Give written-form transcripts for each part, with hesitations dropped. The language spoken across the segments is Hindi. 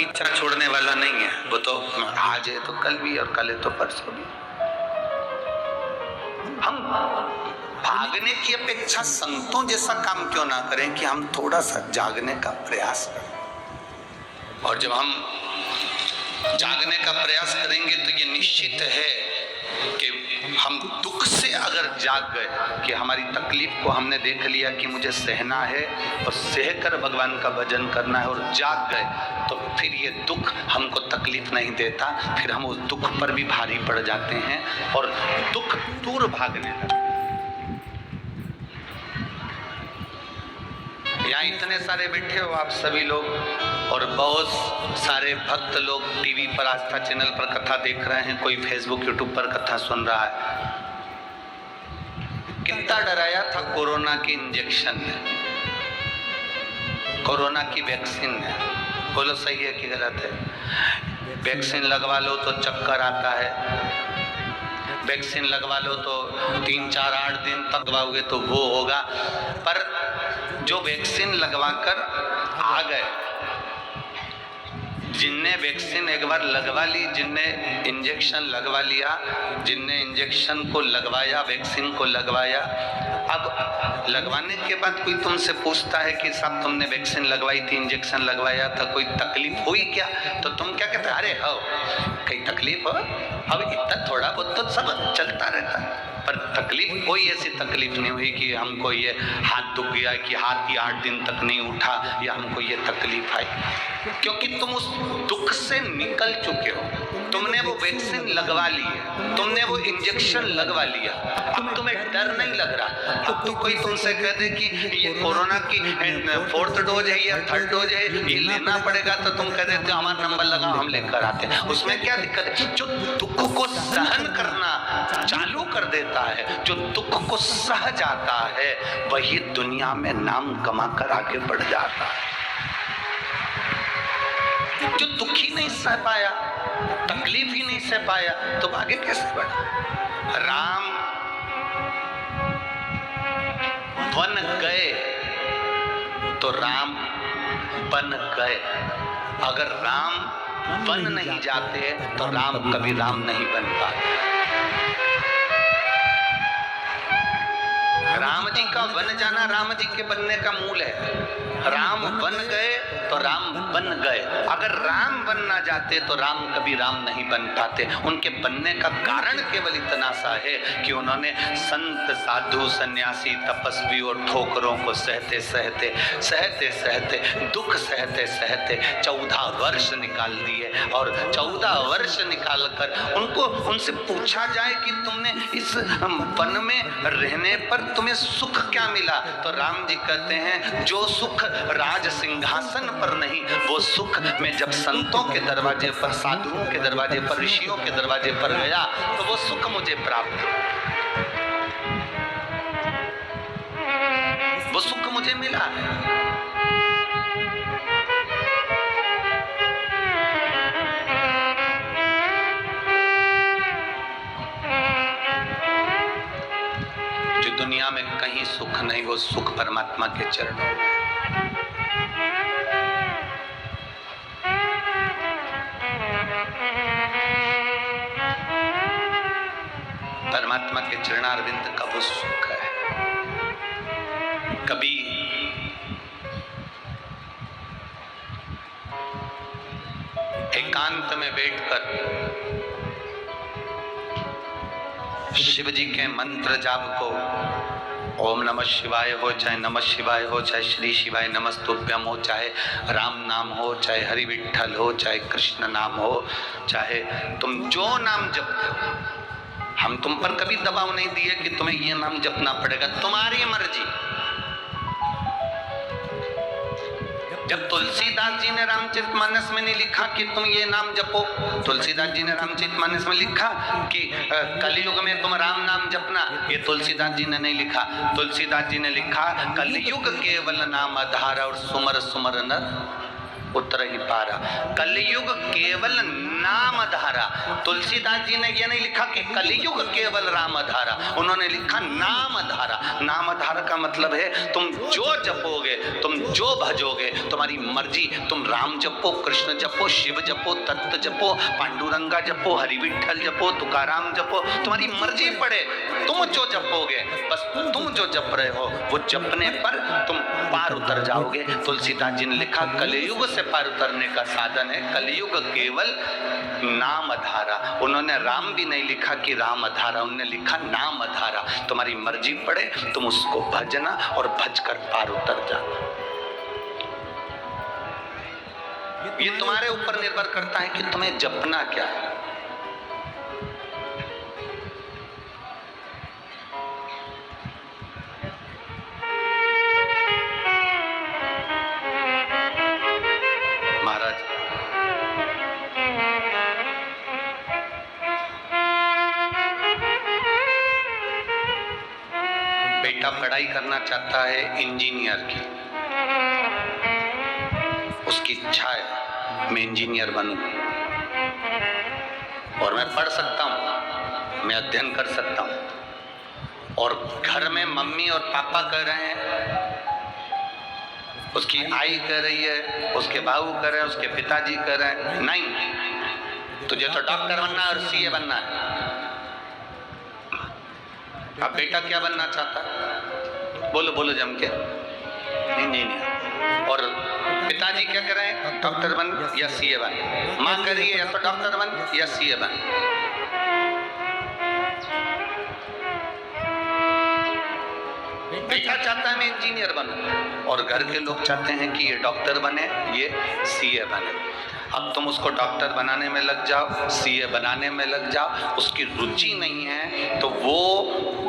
की इच्छा छोड़ने वाला नहीं है। वो तो आज है तो कल भी और कल है तो परसों भी। हम भागने की अपेक्षा संतों जैसा काम क्यों ना करें कि हम थोड़ा सा जागने का प्रयास करें। और जब हम जागने का प्रयास करेंगे तो ये निश्चित है कि हम दुख से अगर जाग गए कि हमारी तकलीफ को हमने देख लिया कि मुझे सहना है और सहकर भगवान का भजन करना है और जाग गए, तो फिर ये दुख हमको तकलीफ नहीं देता। फिर हम उस दुख पर भी भारी पड़ जाते हैं और दुख दूर भागने लगते। यहाँ इतने सारे बैठे हो आप सभी लोग और बहुत सारे भक्त लोग टीवी पर आस्था चैनल पर कथा देख रहे हैं, कोई फेसबुक यूट्यूब पर कथा सुन रहा है। कितना डराया था कोरोना के इंजेक्शन ने, कोरोना की वैक्सीन ने। बोलो सही है कि गलत है? वैक्सीन लगवा लो तो चक्कर आता है, वैक्सीन लगवा लो तो 3-4-8 दिन तक लगवाओगे तो वो होगा। पर जो वैक्सीन लगवाकर आ गए, जिनने वैक्सीन एक बार लगवा ली, जिनने इंजेक्शन लगवा लिया, जिनने इंजेक्शन को लगवाया, वैक्सीन को लगवाया, अब लगवाने के बाद कोई तुमसे पूछता है कि साहब तुमने वैक्सीन लगवाई थी, इंजेक्शन लगवाया था, कोई तकलीफ हुई क्या? तो तुम क्या कहते? अरे हो कई तकलीफ हो, अब इतना थोड़ा बहुत तो सब चलता रहता है। पर तकलीफ कोई ऐसी तकलीफ नहीं हुई कि हमको ये हाथ दुख गया, कि हाथ ही 8 दिन तक नहीं उठा, या हमको ये तकलीफ आई। क्योंकि तुम उस दुख से निकल चुके हो। तुमने वो वैक्सीन लगवा ली है, तुमने वो इंजेक्शन लगवा लिया, अब तुम्हें डर नहीं लग रहा। अब तो कोई तुमसे कह दे कि ये कोरोना की 4th डोज है या 3rd डोज है, ये लेना पड़ेगा, तो तुम कह देते हो हमारा नंबर लगाओ, हम लेकर आते हैं। उसमें क्या दिक्कत है? जो दुख को सहन करना चालू कर देता है, जो दुख को सह जाता है, वही दुनिया में नाम कमाकर आगे बढ़ जाता है। जो दुख ही नहीं सह पाया, तकलीफ ही नहीं सह पाया, तो आगे कैसे बढ़ा? राम बन गए तो राम बन गए। अगर राम बन नहीं जाते तो राम कभी राम नहीं बन पाते। राम जी का बन जाना राम जी के बनने का मूल है। राम बन गए तो राम बन गए। अगर राम बन ना जाते तो राम कभी राम नहीं बन पाते। उनके बनने का कारण केवल इतना सा है कि उन्होंने संत साधु सन्यासी तपस्वी और ठोकरों को सहते सहते सहते सहते दुख सहते सहते 14 वर्ष निकाल दिए। और 14 वर्ष निकाल कर उनसे पूछा जाए कि तुमने इस वन में रहने पर तुम्हें सुख क्या मिला, तो राम जी कहते हैं जो सुख राज सिंहासन पर नहीं, वो सुख मैं जब संतों के दरवाजे पर, साधुओं के दरवाजे पर, ऋषियों के दरवाजे पर गया तो वो सुख मुझे प्राप्त हुआ, वो सुख मुझे मिला है। जो दुनिया में कहीं सुख नहीं, वो सुख परमात्मा के चरणों में। परमात्मा के चरणारविंद का वो सुख है। कभी एकांत में बैठकर शिव जी के मंत्र जाप को, ओम नमः शिवाय हो, चाहे नमः शिवाय हो, चाहे श्री शिवाय नमस्तुभ्यम हो, चाहे राम नाम हो, चाहे हरि विठ्ठल हो, चाहे कृष्ण नाम हो, चाहे तुम जो नाम जपते हो, हम तुम पर कभी दबाव नहीं दिए कि तुम्हें ये नाम जपना पड़ेगा, तुम्हारी मर्जी। जब तुलसीदास जी ने रामचरितमानस में नहीं लिखा कि तुम ये नाम जपो, तुलसीदास जी ने रामचरितमानस में लिखा कि कलयुग में तुम राम नाम जपना, ये तुलसीदास जी ने नहीं लिखा। तुलसीदास जी ने लिखा कलयुग केवल नाम आधार और सुमर सुमर नर उतर ही पारा। कलयुग केवल नाम धारा। तुलसीदास जी ने ये नहीं लिखा कि कलयुग केवल राम धारा, उन्होंने लिखा नाम धारा। नाम धारा का मतलब है तुम जो जपोगे, तुम जो भजोगे, तुम्हारी मर्जी, तुम राम जपो, कृष्ण जपो, शिव जपो, दत्त जपो, पांडुरंगा जपो, हरि विठ्ठल जपो, तुकाराम जपो, तुम्हारी मर्जी पड़े, तुम जो जपोगे, बस तुम जो जप रहे हो वो जपने पर तुम पार उतर जाओगे। तुलसीदास जी ने लिखा कलयुग से पार उतरने का साधन है कलयुग केवल नाम धारा। उन्होंने राम भी नहीं लिखा कि राम धारा, उन्होंने लिखा नाम धारा। तुम्हारी मर्जी पड़े तुम उसको भजना और भज कर पार उतर जाना। ये तुम्हारे ऊपर निर्भर करता है कि तुम्हें जपना क्या है। महाराज बेटा पढ़ाई करना चाहता है इंजीनियर की, उसकी इच्छा है मैं इंजीनियर बनूं और मैं पढ़ सकता हूं, मैं अध्ययन कर सकता हूं। और घर में मम्मी और पापा कह रहे हैं, उसकी आई कह रही है, उसके बाबू कह रहे हैं, उसके पिताजी कह रहे हैं नहीं तुझे तो डॉक्टर बनना है और सीए बनना है। अब बेटा क्या बनना चाहता है? बोलो बोलो जम के। इंजीनियर। और पिताजी क्या कह रहे हैं? डॉक्टर बन या सीए बन। माँ कह रही है या तो डॉक्टर बन या सीए बन। बेटा चाहता है मैं इंजीनियर बनूं और घर के लोग चाहते हैं कि ये डॉक्टर बने, ये सीए बने। अब तुम उसको डॉक्टर बनाने में लग जाओ, सीए बनाने में लग जाओ, उसकी रुचि नहीं है तो वो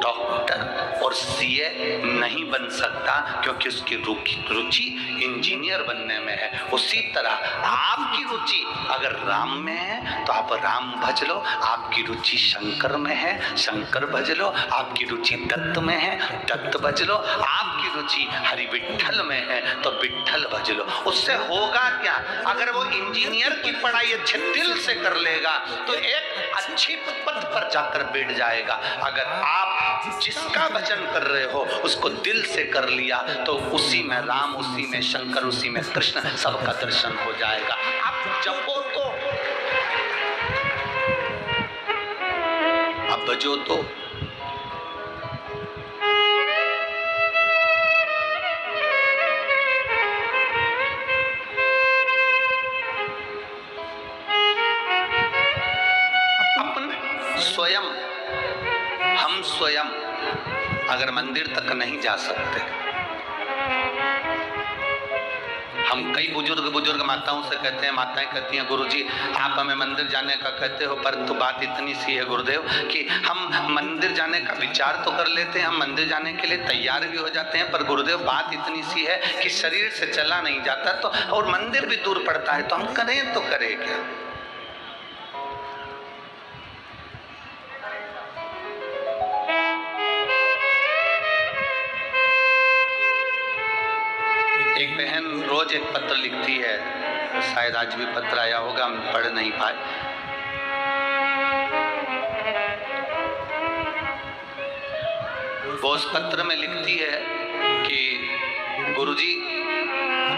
डॉक्टर और सीए नहीं बन सकता, क्योंकि उसकी रुचि इंजीनियर बनने में है। उसी तरह आपकी रुचि अगर राम में है तो आप राम भज लो, आपकी रुचि शंकर में है शंकर भज लो, आपकी रुचि दत्त में है दत्त भज लो, आपकी रुचि हरि विठ्ठल में है तो विठ्ठल भज लो। उससे होगा क्या? अगर वो इंजीनियर की पढ़ाई अच्छे दिल से कर लेगा तो एक अच्छी पद पर जाकर बैठ जाएगा। अगर आप जिसका भजन कर रहे हो उसको दिल से कर लिया तो उसी में राम, उसी में शंकर, उसी में कृष्ण, सबका दर्शन हो जाएगा। आप जपो तो, आप भजो तो। हम स्वयं अगर मंदिर तक नहीं जा सकते, हम कई बुजुर्ग माताओं से कहते हैं, माताएं कहती हैं गुरुजी आप हमें मंदिर जाने का कहते हो, पर तो बात इतनी सी है गुरुदेव कि हम मंदिर जाने का विचार तो कर लेते हैं, हम मंदिर जाने के लिए तैयार भी हो जाते हैं, पर गुरुदेव बात इतनी सी है कि शरीर से चला नहीं जाता तो और मंदिर भी दूर पड़ता है, तो हम करें तो करें क्या? एक बहन रोज एक पत्र लिखती है, शायद आज भी पत्र आया होगा, हम पढ़ नहीं पाए। वो उस पत्र में लिखती है कि गुरुजी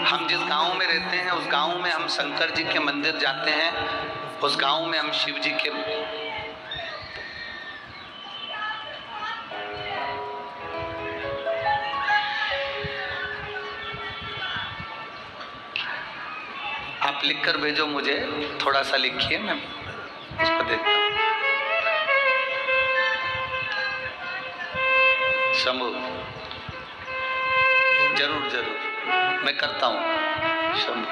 हम जिस गांव में रहते हैं उस गांव में हम शंकर जी के मंदिर जाते हैं, उस गांव में हम शिव जी के आप लिखकर भेजो मुझे, थोड़ा सा लिखिए, मैं उसको देखता हूँ। शंभू जरूर जरूर मैं करता हूँ। शंभू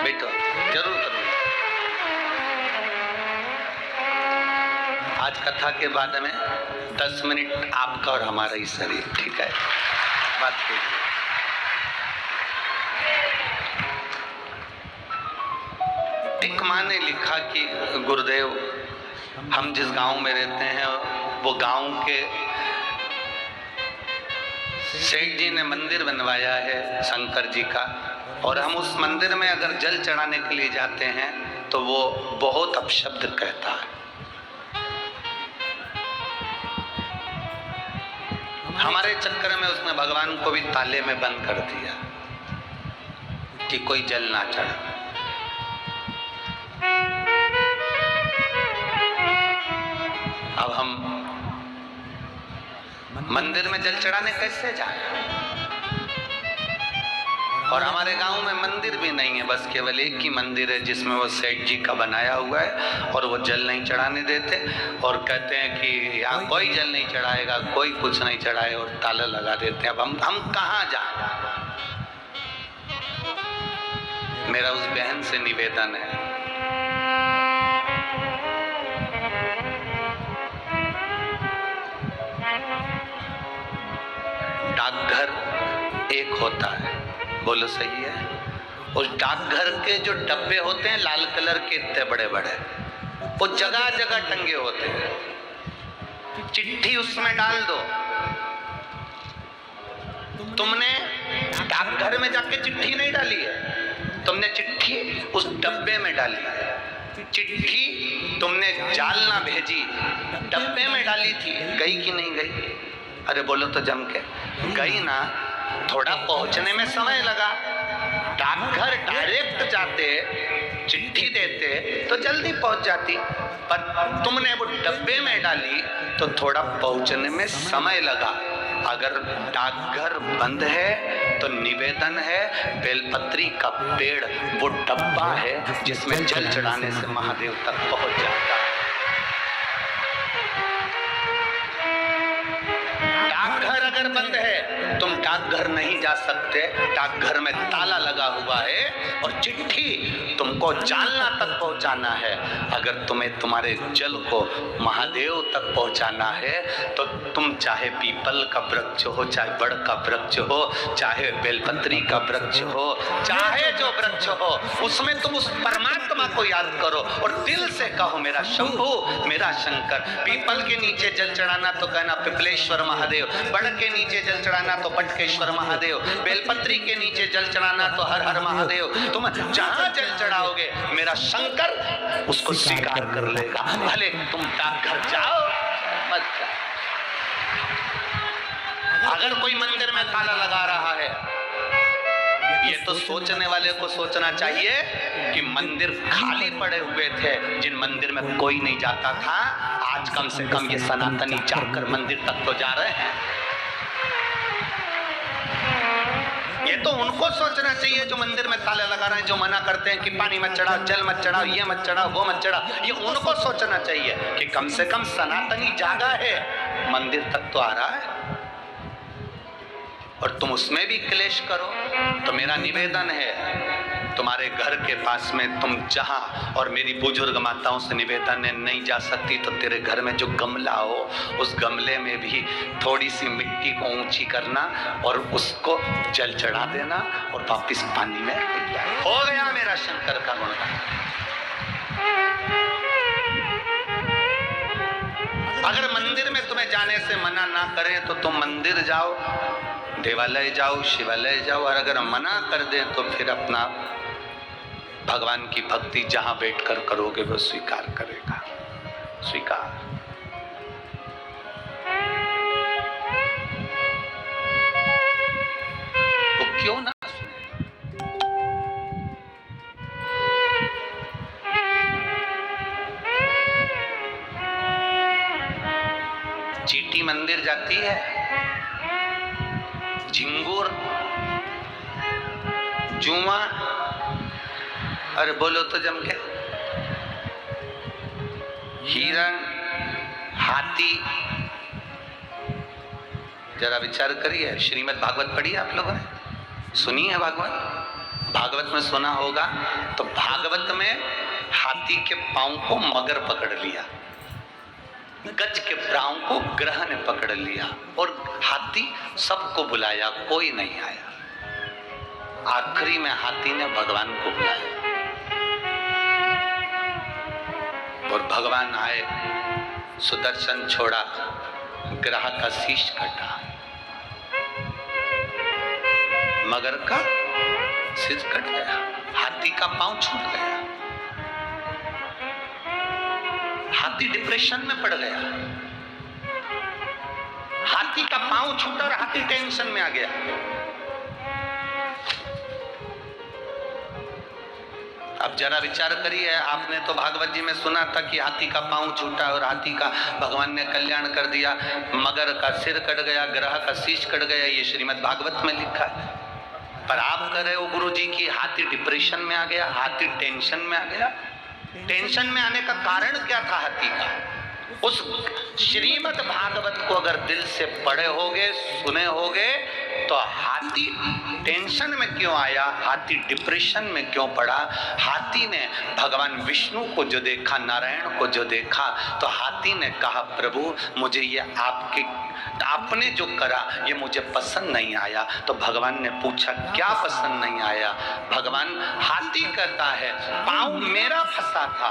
बेटो जरूर करूँगा। आज कथा के बाद में 10 मिनट आपका और हमारा ही शरीर, ठीक है? बात कीजिए। एक माँ ने लिखा कि गुरुदेव हम जिस गांव में रहते हैं वो गांव के सेठ जी ने मंदिर बनवाया है शंकर जी का, और हम उस मंदिर में अगर जल चढ़ाने के लिए जाते हैं तो वो बहुत अपशब्द कहता है। हमारे चक्कर में उसने भगवान को भी ताले में बंद कर दिया कि कोई जल ना चढ़ा। अब हम मंदिर में जल चढ़ाने कैसे जाएं? और हमारे गांव में मंदिर भी नहीं है, बस केवल एक ही मंदिर है जिसमें वो सेठ जी का बनाया हुआ है और वो जल नहीं चढ़ाने देते और कहते हैं कि यहाँ कोई जल नहीं चढ़ाएगा, कोई कुछ नहीं चढ़ाए और ताला लगा देते हैं। अब हम कहाँ जाएं? मेरा उस बहन से निवेदन है, डाकघर एक होता है, बोलो सही है? उस डाकघर के जो डब्बे होते हैं लाल कलर के इतने बड़े बड़े, वो जगह जगह टंगे होते हैं। चिट्ठी उसमें डाल दो। तुमने डाकघर में जाके चिट्ठी नहीं डाली है, तुमने चिट्ठी उस डब्बे में डाली है। चिट्ठी तुमने जाल ना भेजी, डब्बे में डाली थी, गई कि नहीं गई? अरे बोलो तो जम के, गई ना। थोड़ा पहुंचने में समय लगा, डाकघर डायरेक्ट जाते, चिट्ठी देते तो जल्दी पहुंच जाती, पर तुमने वो डब्बे में डाली तो थोड़ा पहुंचने में समय लगा। अगर डाकघर बंद है तो निवेदन है, बेलपत्री का पेड़ वो डब्बा है जिसमें जल चढ़ाने से महादेव तक पहुंच जाता है। डाकघर अगर बंद है तुम डाकघर नहीं जा सकते, डाकघर में ताला लगा हुआ है और चिट्ठी तुमको जालना तक पहुंचाना है। अगर तुम्हें तुम्हारे जल को महादेव तक पहुंचाना है तो तुम चाहे पीपल का वृक्ष हो, चाहे बड़ का वृक्ष हो, चाहे बेलपत्री का वृक्ष हो, चाहे जो वृक्ष हो, उसमें तुम उस परमात्मा को याद करो और दिल से कहो मेरा शंभु, मेरा शंकर। पीपल के नीचे जल चढ़ाना तो कहना पिपलेश्वर महादेव, बड़ के नीचे जल चढ़ाना तो बटकेश्वर महादेव, बेलपत्री के नीचे जल चढ़ाना तो हर हर महादेव। तुम जहां जल चढ़ाओगे मेरा शंकर उसको स्वीकार कर लेगा, भले तुम डाकघर जाओ मत जाओ। अगर कोई मंदिर में ताला लगा रहा है, ये तो सोचने वाले को सोचना चाहिए कि मंदिर खाली पड़े हुए थे, जिन मंदिर में कोई नहीं जाता था, आज कम से कम ये सनातनी जाकर मंदिर तक तो जा रहे हैं। ये तो उनको सोचना चाहिए जो मंदिर में ताले लगा रहे हैं, जो मना करते हैं कि पानी मत चढ़ाओ, जल मत चढ़ाओ, ये मत चढ़ाओ, वो मत चढ़ाओ। ये उनको सोचना चाहिए कि कम से कम सनातनी जागा है, मंदिर तक तो आ रहा है और तुम उसमें भी क्लेश करो। तो मेरा निवेदन है, तुम्हारे घर के पास में तुम जहां, और मेरी बुजुर्ग माताओं से निवेदन है, नहीं जा सकती तो तेरे घर में जो गमला हो उस गमले में भी थोड़ी सी मिट्टी को ऊंची करना और उसको जल चढ़ा देना और वापिस पानी में हो गया मेरा शंकर का गुणगान। अगर मंदिर में तुम्हें जाने से मना ना करें तो तुम मंदिर जाओ, देवालय जाओ, शिवालय जाओ, और अगर मना कर दें तो फिर अपना भगवान की भक्ति जहां बैठकर करोगे वो स्वीकार करेगा, स्वीकार। वो क्यों ना सुनेगा? चीटी मंदिर जाती है, झिंगुर, जुआ, अरे बोलो तो जम के, हिरण, हाथी। जरा विचार करिए, श्रीमद् भागवत पढ़ी है आप लोगों ने? सुनी है भागवत? भागवत में सुना होगा तो भागवत में हाथी के पांव को मगर पकड़ लिया, गज के पांव को ग्रह ने पकड़ लिया और हाथी सबको बुलाया, कोई नहीं आया। आखिरी में हाथी ने भगवान को बुलाया और भगवान आए, सुदर्शन छोड़ा, ग्रह का शीश कटा, मगर का सिर कट गया, हाथी का पांव छूट गया, हाथी डिप्रेशन में पड़ गया, हाथी का पांव छूटा और हाथी टेंशन में आ गया। अब जरा विचार करिए, आपने तो भागवत जी में सुना था कि हाथी का पांव छूटा और हाथी का भगवान ने कल्याण कर दिया, मगर का सिर कट गया, ग्रह का शीश कट गया, ये श्रीमद् भागवत में लिखा है। पर आप कह रहे हो गुरु जी की हाथी डिप्रेशन में आ गया, हाथी टेंशन में आ गया। टेंशन में आने का कारण क्या था हाथी का? उस श्रीमद् भागवत को अगर दिल से पढ़े होगे, सुने होगे, तो हाथी टेंशन में क्यों आया, हाथी डिप्रेशन में क्यों पड़ा? हाथी ने भगवान विष्णु को जो देखा, नारायण को जो देखा, तो हाथी ने कहा प्रभु मुझे ये आपने जो करा ये मुझे पसंद नहीं आया। तो भगवान ने पूछा क्या पसंद नहीं आया? भगवान, हाथी कहता है पांव मेरा फंसा था,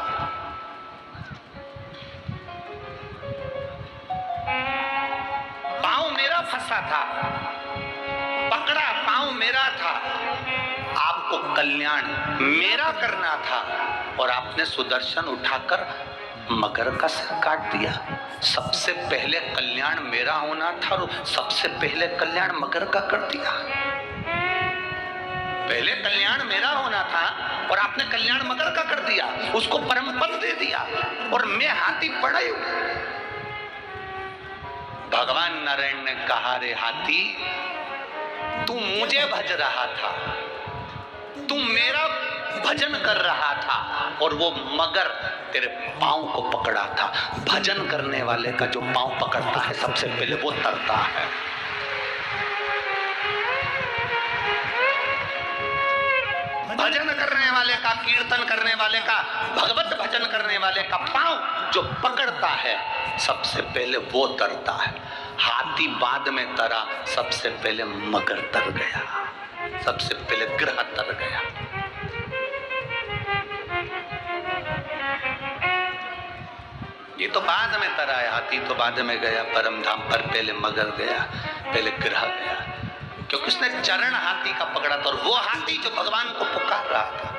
पांव मेरा फंसा था, पकड़ा पांव मेरा था, आपको कल्याण मेरा करना था और आपने सुदर्शन उठाकर मगर का सिर काट दिया। सबसे पहले कल्याण मेरा होना था और सबसे पहले कल्याण मगर का कर दिया। पहले कल्याण मेरा होना था और आपने कल्याण मगर का कर दिया, उसको परम पद दे दिया और मैं हाथी पड़ा ही हूं। भगवान नारायण ने कहा रे हाथी, तू मुझे भज रहा था, तू मेरा भजन कर रहा था और वो मगर तेरे पांव को पकड़ा था। भजन करने वाले का जो पांव पकड़ता है सबसे पहले वो तरता है। भजन करने वाले का, कीर्तन करने वाले का, भगवत भजन करने वाले का पांव जो पकड़ता है सबसे पहले वो तरता है। हाथी बाद में तरा, सबसे पहले मगर तर गया, सबसे पहले ग्रह तर गया। ये तो बाद में तरा है, हाथी तो बाद में गया परम धाम पर, पहले मगर गया, पहले ग्रह गया, क्योंकि उसने चरण हाथी का पकड़ा था और वो हाथी जो भगवान को पुकार रहा था।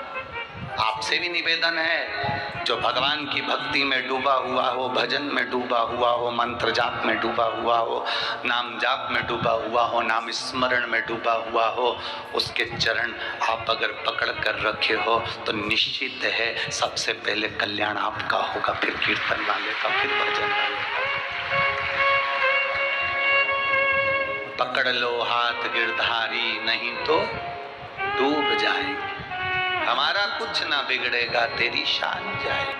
आपसे भी निवेदन है, जो भगवान की भक्ति में डूबा हुआ हो, भजन में डूबा हुआ हो, मंत्र जाप में डूबा हुआ हो, नाम जाप में डूबा हुआ हो, नाम स्मरण में डूबा हुआ हो, उसके चरण आप अगर पकड़ कर रखे हो तो निश्चित है सबसे पहले कल्याण आपका होगा, फिर कीर्तन वाले का, फिर भजन वाले का। पकड़ लो हाथ गिरधारी, नहीं तो डूब जाएंगे। हमारा कुछ ना बिगड़ेगा, तेरी शान जाए।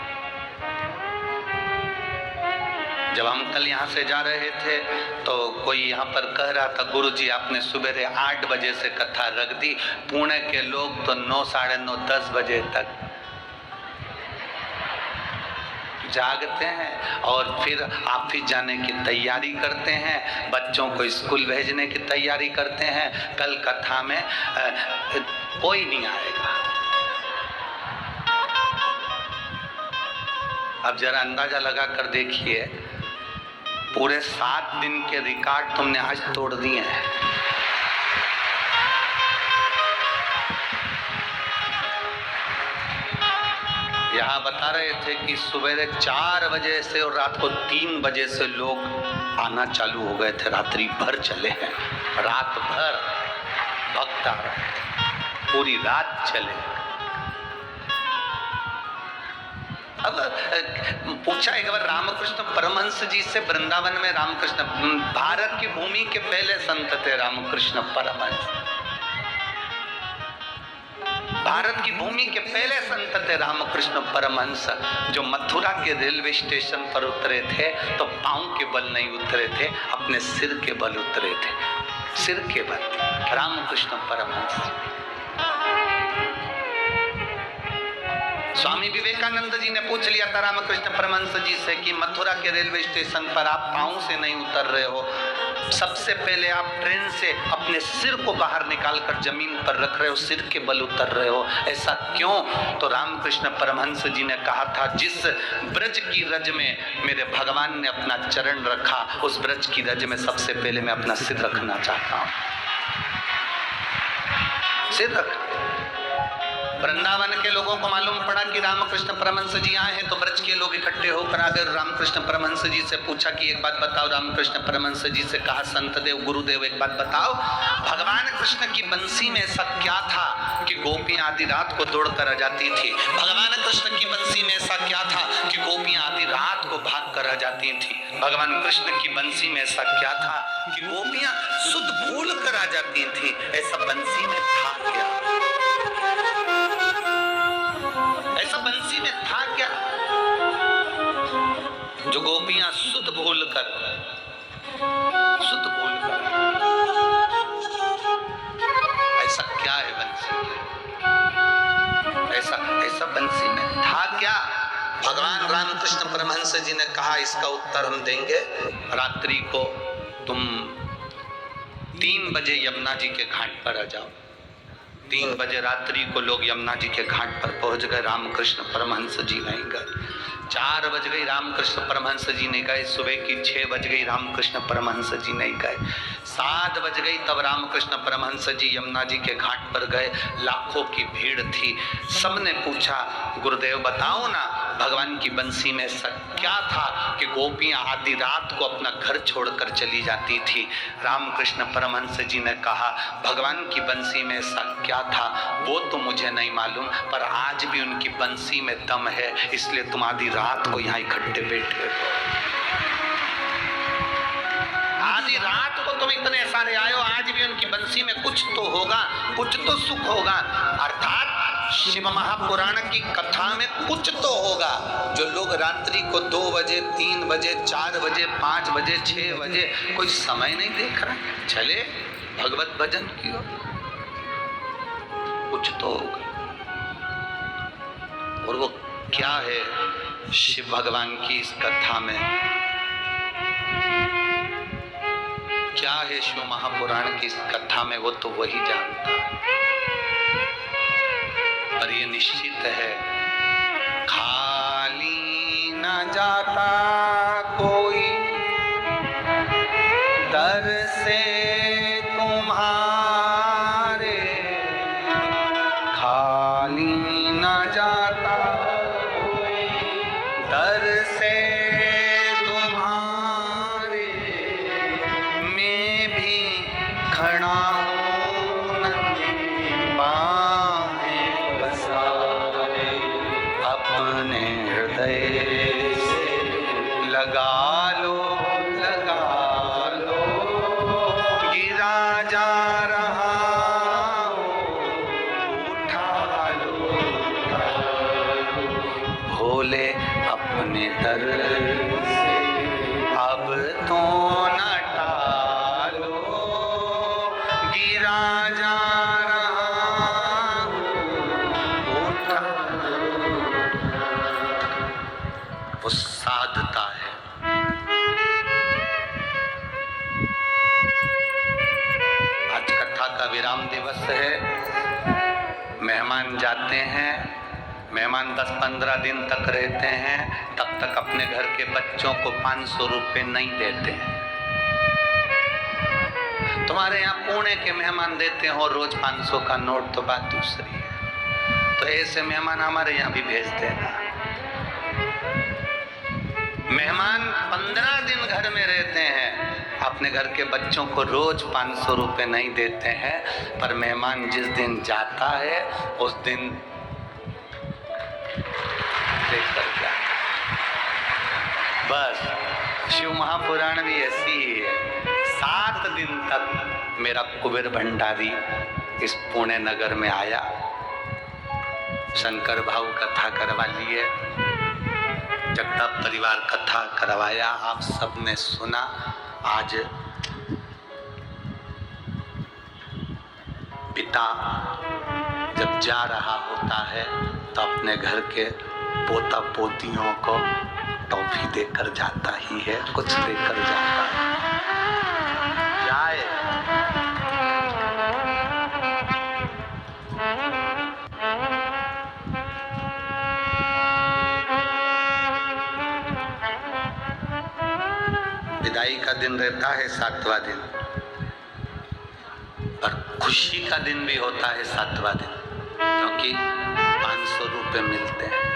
जब हम कल यहाँ से जा रहे थे तो कोई यहाँ पर कह रहा था गुरुजी आपने सुबह 8 बजे से कथा रख दी, पुणे के लोग तो 9, साढ़े 9, 10 बजे तक जागते हैं और फिर ऑफिस जाने की तैयारी करते हैं, बच्चों को स्कूल भेजने की तैयारी करते हैं। कल कथा में कोई नहीं आएगा। अब जरा अंदाजा लगा कर देखिए, पूरे 7 दिन के रिकॉर्ड तुमने आज तोड़ दिए हैं। यहाँ बता रहे थे कि सुबह 4 बजे से और रात को 3 बजे से लोग आना चालू हो गए थे, रात्रि भर चले हैं, रात भर भक्त आ रहे हैं, पूरी रात चले। अब पूछा एक बार रामकृष्ण परमहंस जी से, वृंदावन में रामकृष्ण, भारत की भूमि के पहले संत थे रामकृष्ण परमहंस, भारत की भूमि के पहले संत थे रामकृष्ण परमहंस, जो मथुरा के रेलवे स्टेशन पर उतरे थे तो पांव के बल नहीं उतरे थे, अपने सिर के बल उतरे थे, सिर के बल। रामकृष्ण परमहंस। स्वामी विवेकानंद जी ने पूछ लिया था रामकृष्ण परमहंस जी से कि मथुरा के रेलवे स्टेशन पर आप पांव से नहीं उतर रहे हो, सबसे पहले आप ट्रेन से अपने सिर को बाहर निकालकर जमीन पर रख रहे हो, सिर के बल उतर रहे हो, ऐसा क्यों? तो रामकृष्ण परमहंस जी ने कहा था, जिस ब्रज की रज में मेरे भगवान ने अपना चरण रखा, उस ब्रज की रज में सबसे पहले मैं अपना सिर रखना चाहता हूं, सिर रख। वृंदावन के लोगों को मालूम पड़ा कि रामकृष्ण परमहंस जी आए हैं, तो ब्रज के लोग इकट्ठे होकर आकर रामकृष्ण परमहंस जी से पूछा कि एक बात बताओ। रामकृष्ण परमहंस जी से कहा, संत देव गुरुदेव एक बात बताओ, भगवान कृष्ण की बंसी में ऐसा क्या था कि गोपियां आधी रात को दौड़ कर आ जाती थी? भगवान कृष्ण की बंसी में ऐसा क्या था कि गोपियां आधी रात को भाग कर आ जाती थी? भगवान कृष्ण की बंसी में ऐसा क्या था कि गोपियां सुध भूल कर आ जाती थी? ऐसा बंसी में था क्या? ऐसा बंसी में था क्या जो गोपियां सुध भूल कर ऐसा क्या है बंसी में? ऐसा बंसी में था क्या? भगवान रामकृष्ण परमहंस जी ने कहा, इसका उत्तर हम देंगे। रात्रि को तुम 3 बजे यमुना जी के घाट पर आ जाओ। 3 बजे रात्रि को लोग यमुना जी के घाट पर पहुंच गए। रामकृष्ण परमहंस जी नहीं गए। 4 बज गई, रामकृष्ण परमहंस जी नहीं गए। सुबह की 6 बज गई, रामकृष्ण परमहंस जी नहीं गए। 7 बज गई, तब रामकृष्ण परमहंस जी यमुना जी के घाट पर गए। लाखों की भीड़ थी। सबने पूछा, गुरुदेव बताओ ना, भगवान की बंसी में ऐसा क्या था कि गोपियां आधी रात को अपना घर छोड़कर चली जाती थी? रामकृष्ण परमहंस जी ने कहा, भगवान की बंसी में ऐसा क्या था वो तो मुझे नहीं मालूम, पर आज भी उनकी बंसी में दम है, इसलिए तुम आधी रात को यहाँ इकट्ठे बैठे हो। आधी रात को तुम इतने सारे आए हो, आज भी उनकी बंसी में कुछ तो होगा, कुछ तो सुख होगा। अर्थात शिव महापुराण की कथा में कुछ तो होगा। जो लोग रात्रि को 2 बजे, 3 बजे, 4 बजे, 5 बजे, 6 बजे कोई समय नहीं देख रहा, चले भगवत भजन की ओर, कुछ तो होगा। और वो क्या है शिव भगवान की इस कथा में, क्या है शिव महापुराण की इस कथा में, वो तो वही जानता है। पर ये निश्चित है, खाली न जाता कोई दर से तुम्हारे, खाली न जाता कोई दर से तुम्हारे, मैं भी खड़ा अपने हृदय से लगा लो, गिरा जा रहा उठा लो, भोले अपने दर से अब तो न टालो, गिरा जा साधता है। आज कथा का विराम दिवस है। मेहमान जाते हैं, मेहमान 10-15 दिन तक रहते हैं, तब तक अपने घर के बच्चों को 500 रुपए नहीं देते हैं। तुम्हारे यहाँ पुणे के मेहमान देते हो रोज 500 का नोट, तो बात दूसरी है। तो ऐसे मेहमान हमारे यहाँ भी भेजते हैं। मेहमान 15 दिन घर में रहते हैं, अपने घर के बच्चों को रोज 500 रुपए नहीं देते हैं, पर मेहमान जिस दिन जाता है उस दिन देखकर क्या, बस शिव महापुराण भी ऐसी ही है। 7 दिन तक मेरा कुबेर भंडारी इस पुणे नगर में आया, शंकर भाऊ कथा करवा लिए, जगताप परिवार कथा करवाया, आप सबने सुना। आज पिता जब जा रहा होता है तो अपने घर के पोता पोतियों को टॉफी देकर जाता ही है, कुछ देकर जाता है। जाए विदाई का दिन रहता है 7वां दिन, और खुशी का दिन भी होता है 7वां दिन, क्योंकि स्वरूप में मिलते हैं।